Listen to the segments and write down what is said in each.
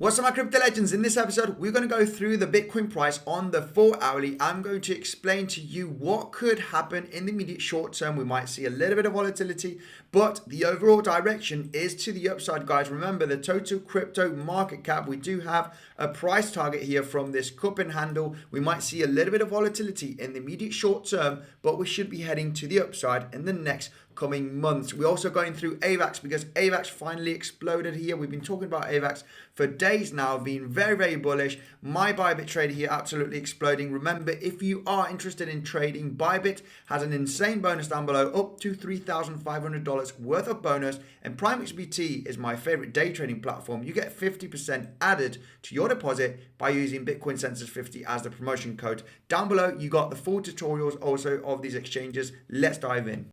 What's up, my crypto legends? In this episode, we're going to go through the Bitcoin price on the 4 hourly. I'm going to explain to you what could happen in the immediate short term. We might see a little bit of volatility, but the overall direction is to the upside, guys. Remember, the total crypto market cap, we do have a price target here from this cup and handle. We might see a little bit of volatility in the immediate short term, but we should be heading to the upside in the next coming months. We're also going through AVAX because AVAX finally exploded here. We've been talking about AVAX for days now, being very, very bullish. My Bybit trade here absolutely exploding. Remember, if you are interested in trading, Bybit has an insane bonus down below, up to $3,500 worth of bonus. And PrimeXBT is my favorite day trading platform. You get 50% added to your deposit by using Bitcoinsensus 50 as the promotion code. Down below, you got the full tutorials also of these exchanges. Let's dive in.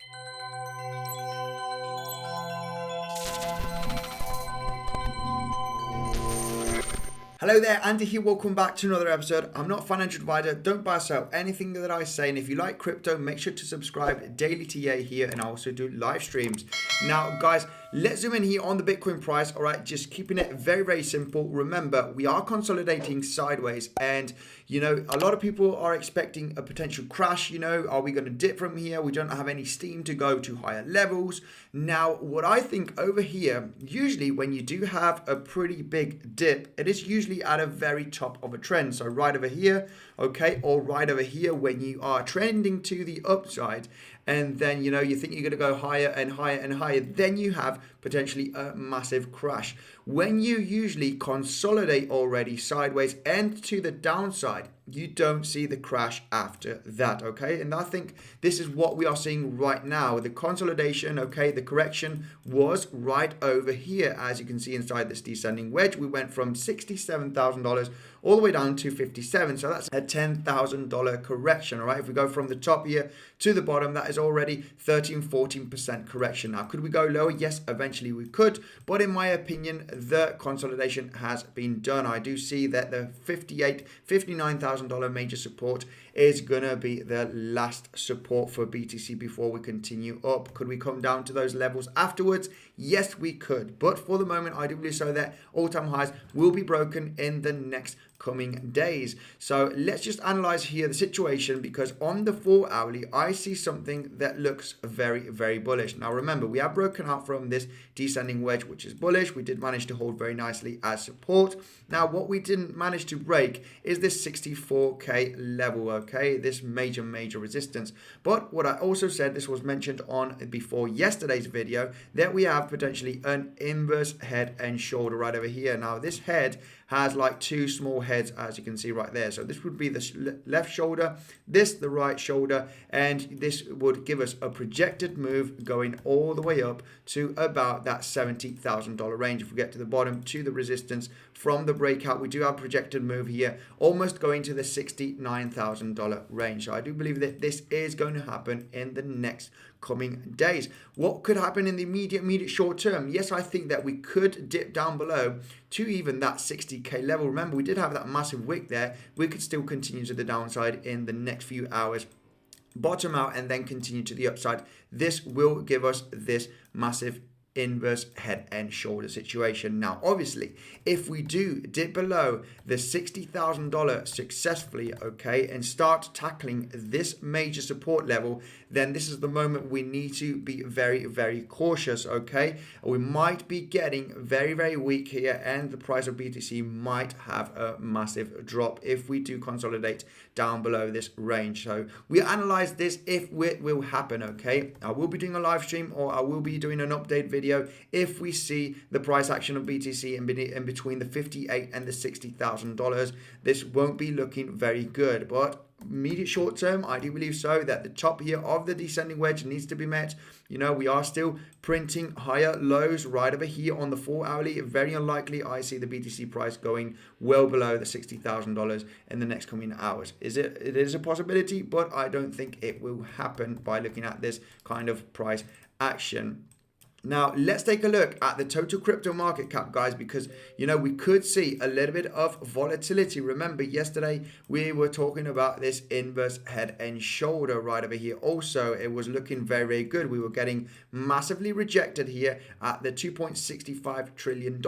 Hello there, Andy here. Welcome back to another episode. I'm not a financial advisor. Don't buy or sell anything that I say. And if you like crypto, make sure to subscribe. Daily TA here, and I also do live streams. Now, guys, let's zoom in here on the Bitcoin price. All right, just keeping it very, very simple. Remember, we are consolidating sideways, and you know, a lot of people are expecting a potential crash. You know, are we going to dip from here? We don't have any steam to go to higher levels. Now, what I think over here, usually when you do have a pretty big dip, it is usually at a very top of a trend. So right over here, okay, or right over here when you are trending to the upside, and then, you know, you think you're going to go higher and higher and higher, then you have potentially a massive crash. When you usually consolidate already sideways and to the downside, you don't see the crash after that, okay? And I think this is what we are seeing right now. The consolidation, okay, the correction was right over here. As you can see inside this descending wedge, we went from $67,000 all the way down to 57. So that's a $10,000 correction, all right? If we go from the top here to the bottom, that is already 13-14% correction. Now, could we go lower? Yes, eventually we could. But in my opinion, the consolidation has been done. I do see that the $59,000 major support is gonna be the last support for BTC before we continue up. Could we come down to those levels afterwards? Yes, we could. But for the moment, I do believe so that all-time highs will be broken in the next coming days. So let's just analyze here the situation, because on the 4 hourly, I see something that looks very, very bullish. Now remember, we have broken out from this descending wedge, which is bullish. We did manage to hold very nicely as support. Now what we didn't manage to break is this 64k level, okay, this major resistance. But what I also said, this was mentioned on before yesterday's video, that we have potentially an inverse head and shoulder right over here. Now this head has like two small heads, as you can see right there. So this would be the left shoulder, this the right shoulder, and this would give us a projected move going all the way up to about that $70,000 range. If we get to the bottom to the resistance from the breakout, we do have projected move here, almost going to the $69,000 range. So I do believe that this is going to happen in the next coming days. What could happen in the immediate short term? Yes, I think that we could dip down below to even that 60k level. Remember, we did have that massive wick there. We could still continue to the downside in the next few hours, bottom out, and then continue to the upside. This will give us this massive inverse head and shoulder situation. Now, obviously, if we do dip below the $60,000 successfully, okay, and start tackling this major support level, then this is the moment we need to be very, very cautious, okay? We might be getting very, very weak here, and the price of BTC might have a massive drop if we do consolidate down below this range. So we analyze this if it will happen, okay? I will be doing a live stream, or I will be doing an update video if we see the price action of BTC in between the $58,000 and the $60,000. This won't be looking very good, but immediate short term, I do believe so that the top here of the descending wedge needs to be met. You know, we are still printing higher lows right over here on the 4 hourly. Very unlikely I see the BTC price going well below the $60,000 in the next coming hours. It is a possibility, but I don't think it will happen by looking at this kind of price action. Now, let's take a look at the total crypto market cap, guys, because, we could see a little bit of volatility. Remember, yesterday we were talking about this inverse head and shoulder right over here. Also, it was looking very, very good. We were getting massively rejected here at the $2.65 trillion.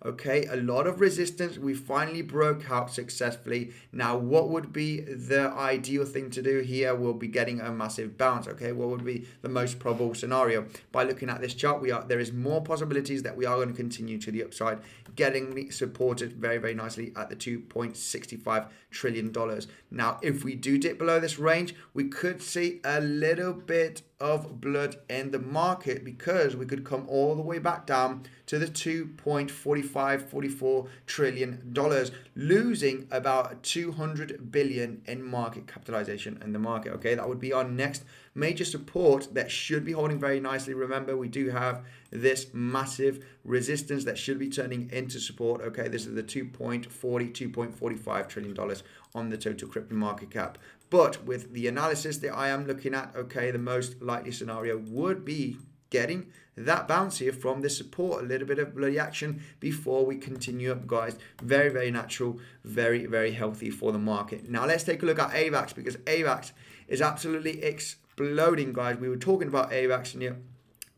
Okay, a lot of resistance. We finally broke out successfully. Now, what would be the ideal thing to do here? We'll be getting a massive bounce. Okay, what would be the most probable scenario? By looking at this chart, there is more possibilities that we are going to continue to the upside, getting supported very, very nicely at the $2.65 trillion. Now, if we do dip below this range, we could see a little bit of blood in the market, because we could come all the way back down to the $2.44 trillion, losing about 200 billion in market capitalization in the market. Okay, that would be our next major support that should be holding very nicely. Remember, we do have this massive resistance that should be turning into support. Okay, this is the $2.45 trillion on the total crypto market cap. But with the analysis that I am looking at, okay, the most likely scenario would be getting that bounce here from the support, a little bit of bloody action before we continue up, guys. Very, very natural, very, very healthy for the market. Now, let's take a look at AVAX, because AVAX is absolutely exploding, guys. We were talking about AVAX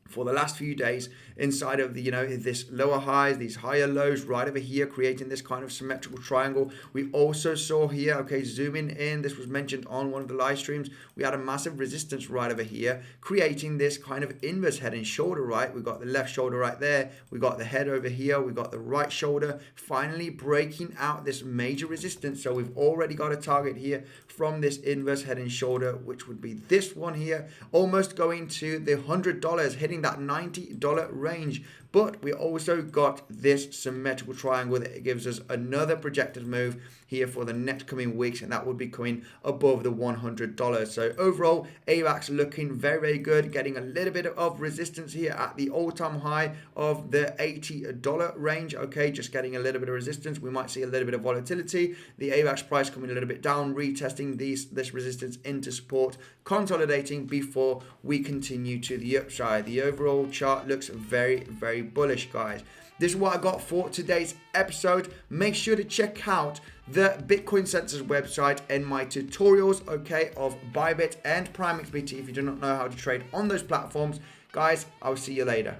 for the last few days inside of the, this lower highs, these higher lows right over here, creating this kind of symmetrical triangle. We also saw here, okay, zooming in, this was mentioned on one of the live streams, we had a massive resistance right over here, creating this kind of inverse head and shoulder, right? We got the left shoulder right there, we got the head over here, we got the right shoulder, finally breaking out this major resistance. So we've already got a target here from this inverse head and shoulder, which would be this one here, almost going to the $100, hitting that $90 range. But we also got this symmetrical triangle that gives us another projected move here for the next coming weeks, and that would be coming above the $100. So overall, AVAX looking very, very good, getting a little bit of resistance here at the all-time high of the $80 range. Okay, just getting a little bit of resistance. We might see a little bit of volatility. The AVAX price coming a little bit down, retesting this resistance into support, consolidating before we continue to the upside. The overall chart looks very, very bullish, guys. This is what I got for today's episode. Make sure to check out the Bitcoinsensus website and my tutorials, okay, of Bybit and PrimeXBT if you do not know how to trade on those platforms. Guys, I'll see you later.